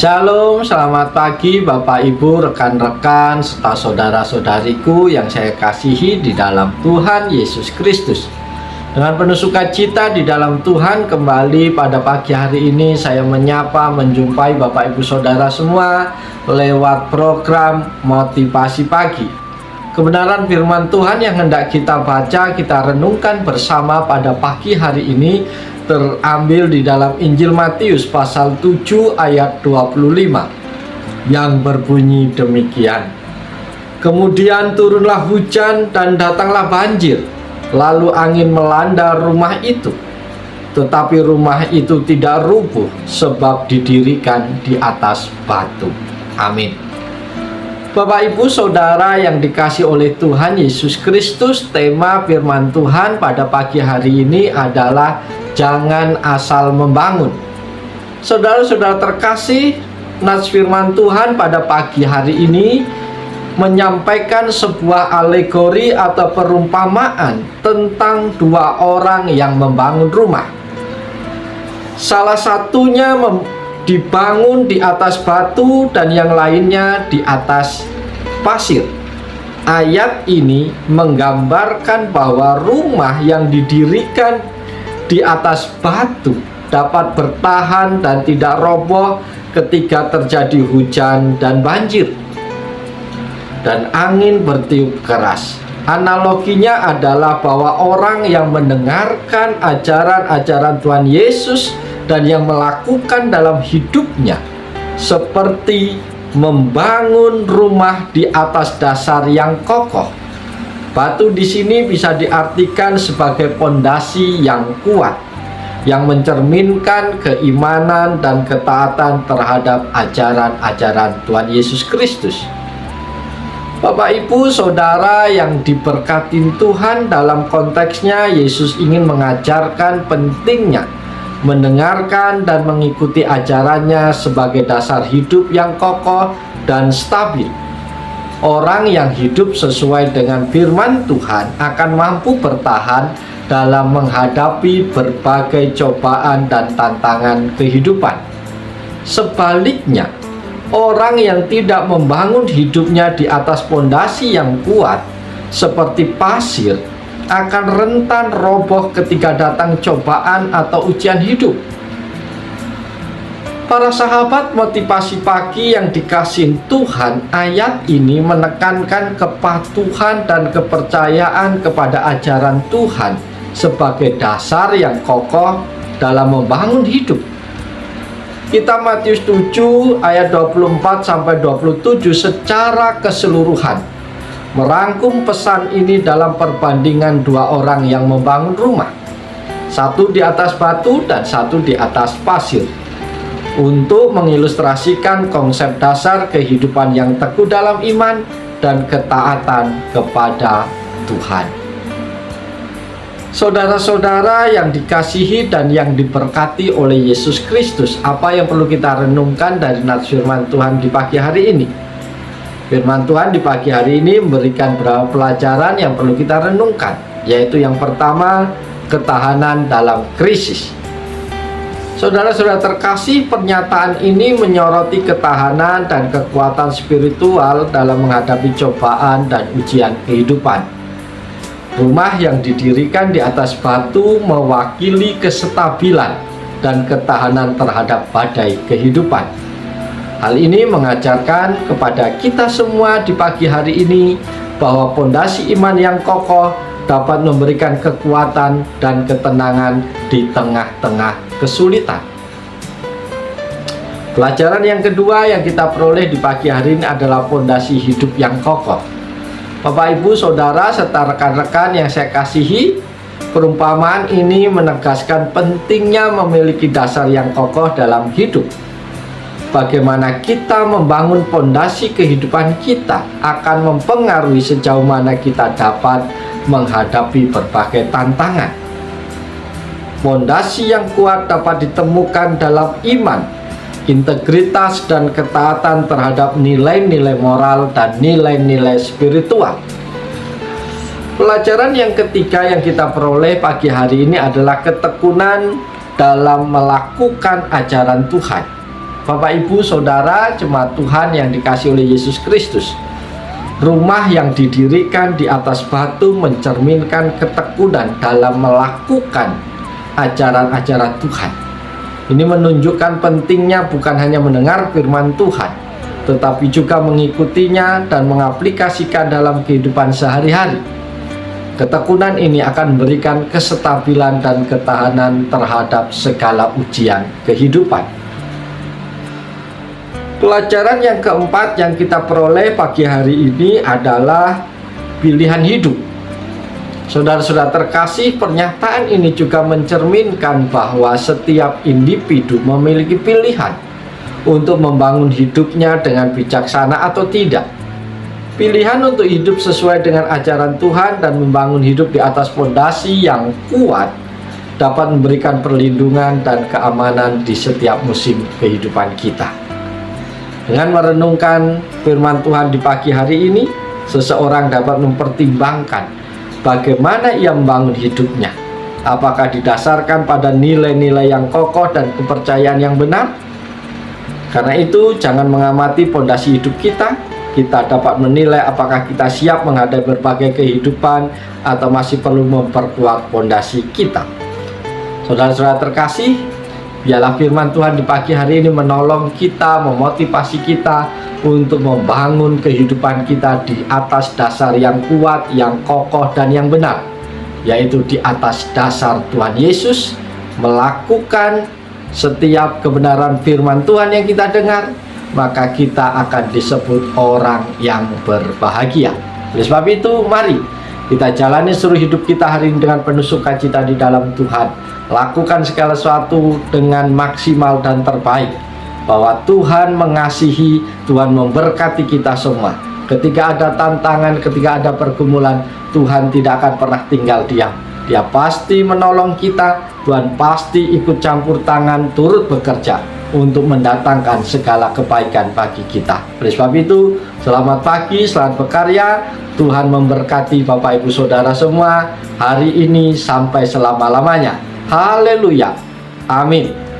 Shalom, selamat pagi Bapak Ibu, rekan-rekan, serta saudara-saudariku yang saya kasihi di dalam Tuhan Yesus Kristus. Dengan penuh sukacita di dalam Tuhan, kembali pada pagi hari ini saya menyapa, menjumpai Bapak Ibu Saudara semua lewat program Motivasi Pagi. Kebenaran firman Tuhan yang hendak kita baca, kita renungkan bersama pada pagi hari ini terambil di dalam Injil Matius pasal 7 ayat 25 yang berbunyi demikian. Kemudian turunlah hujan dan datanglah banjir, lalu angin melanda rumah itu, tetapi rumah itu tidak rubuh sebab didirikan di atas batu. Amin. Bapak Ibu Saudara yang dikasihi oleh Tuhan Yesus Kristus, tema firman Tuhan pada pagi hari ini adalah jangan asal membangun. Saudara-saudara terkasih, nats firman Tuhan pada pagi hari ini menyampaikan sebuah alegori atau perumpamaan tentang dua orang yang membangun rumah. Salah satunya dibangun di atas batu dan yang lainnya di atas pasir. Ayat ini menggambarkan bahwa rumah yang didirikan di atas batu dapat bertahan dan tidak roboh ketika terjadi hujan dan banjir dan angin bertiup keras. Analoginya adalah bahwa orang yang mendengarkan ajaran-ajaran Tuhan Yesus dan yang melakukan dalam hidupnya seperti membangun rumah di atas dasar yang kokoh. Batu di sini bisa diartikan sebagai pondasi yang kuat, yang mencerminkan keimanan dan ketaatan terhadap ajaran-ajaran Tuhan Yesus Kristus. Bapak Ibu Saudara yang diberkati Tuhan, dalam konteksnya Yesus ingin mengajarkan pentingnya mendengarkan dan mengikuti ajarannya sebagai dasar hidup yang kokoh dan stabil. Orang yang hidup sesuai dengan firman Tuhan akan mampu bertahan dalam menghadapi berbagai cobaan dan tantangan kehidupan. Sebaliknya, orang yang tidak membangun hidupnya di atas pondasi yang kuat seperti pasir akan rentan roboh ketika datang cobaan atau ujian hidup. Para sahabat motivasi pagi yang dikasihi Tuhan, ayat ini menekankan kepatuhan dan kepercayaan kepada ajaran Tuhan sebagai dasar yang kokoh dalam membangun hidup. Kitab Matius 7 ayat 24 sampai 27 secara keseluruhan merangkum pesan ini dalam perbandingan dua orang yang membangun rumah, satu di atas batu dan satu di atas pasir, untuk mengilustrasikan konsep dasar kehidupan yang teguh dalam iman dan ketaatan kepada Tuhan. Saudara-saudara yang dikasihi dan yang diberkati oleh Yesus Kristus, apa yang perlu kita renungkan dari nats firman Tuhan di pagi hari ini? Firman Tuhan di pagi hari ini memberikan beberapa pelajaran yang perlu kita renungkan, yaitu yang pertama, ketahanan dalam krisis. Saudara-saudara terkasih, pernyataan ini menyoroti ketahanan dan kekuatan spiritual dalam menghadapi cobaan dan ujian kehidupan. Rumah yang didirikan di atas batu mewakili kestabilan dan ketahanan terhadap badai kehidupan. Hal ini mengajarkan kepada kita semua di pagi hari ini bahwa pondasi iman yang kokoh dapat memberikan kekuatan dan ketenangan di tengah-tengah kesulitan. Pelajaran yang kedua yang kita peroleh di pagi hari ini adalah pondasi hidup yang kokoh. Bapak Ibu Saudara serta rekan-rekan yang saya kasihi, perumpamaan ini menegaskan pentingnya memiliki dasar yang kokoh dalam hidup. Bagaimana kita membangun pondasi kehidupan kita akan mempengaruhi sejauh mana kita dapat menghadapi berbagai tantangan. Pondasi yang kuat dapat ditemukan dalam iman, integritas dan ketaatan terhadap nilai-nilai moral dan nilai-nilai spiritual. Pelajaran yang ketiga yang kita peroleh pagi hari ini adalah ketekunan dalam melakukan ajaran Tuhan. Bapak, Ibu, Saudara, jemaat Tuhan yang dikasihi oleh Yesus Kristus, rumah yang didirikan di atas batu mencerminkan ketekunan dalam melakukan ajaran-ajaran Tuhan. Ini menunjukkan pentingnya bukan hanya mendengar firman Tuhan, tetapi juga mengikutinya dan mengaplikasikan dalam kehidupan sehari-hari. Ketekunan ini akan memberikan kestabilan dan ketahanan terhadap segala ujian kehidupan. Pelajaran yang keempat yang kita peroleh pagi hari ini adalah pilihan hidup. Saudara-saudara terkasih, pernyataan ini juga mencerminkan bahwa setiap individu memiliki pilihan untuk membangun hidupnya dengan bijaksana atau tidak. Pilihan untuk hidup sesuai dengan ajaran Tuhan dan membangun hidup di atas fondasi yang kuat dapat memberikan perlindungan dan keamanan di setiap musim kehidupan kita. Dengan merenungkan firman Tuhan di pagi hari ini, seseorang dapat mempertimbangkan bagaimana ia membangun hidupnya. Apakah didasarkan pada nilai-nilai yang kokoh dan kepercayaan yang benar? Karena itu, jangan mengamati fondasi hidup kita. Kita dapat menilai apakah kita siap menghadapi berbagai kehidupan atau masih perlu memperkuat fondasi kita. Saudara-saudara terkasih, biarlah firman Tuhan di pagi hari ini menolong kita, memotivasi kita untuk membangun kehidupan kita di atas dasar yang kuat, yang kokoh, dan yang benar, yaitu di atas dasar Tuhan Yesus, melakukan setiap kebenaran firman Tuhan yang kita dengar, maka kita akan disebut orang yang berbahagia. Oleh sebab itu, mari kita jalani seluruh hidup kita hari ini dengan penuh sukacita di dalam Tuhan. Lakukan segala sesuatu dengan maksimal dan terbaik, bahwa Tuhan mengasihi, Tuhan memberkati kita semua. Ketika ada tantangan, ketika ada pergumulan, Tuhan tidak akan pernah tinggal diam. Dia pasti menolong kita. Tuhan pasti ikut campur tangan, turut bekerja untuk mendatangkan segala kebaikan bagi kita. Oleh sebab itu, selamat pagi, selamat berkarya. Tuhan memberkati Bapak, Ibu, Saudara semua hari ini sampai selama-lamanya. Haleluya. Amin.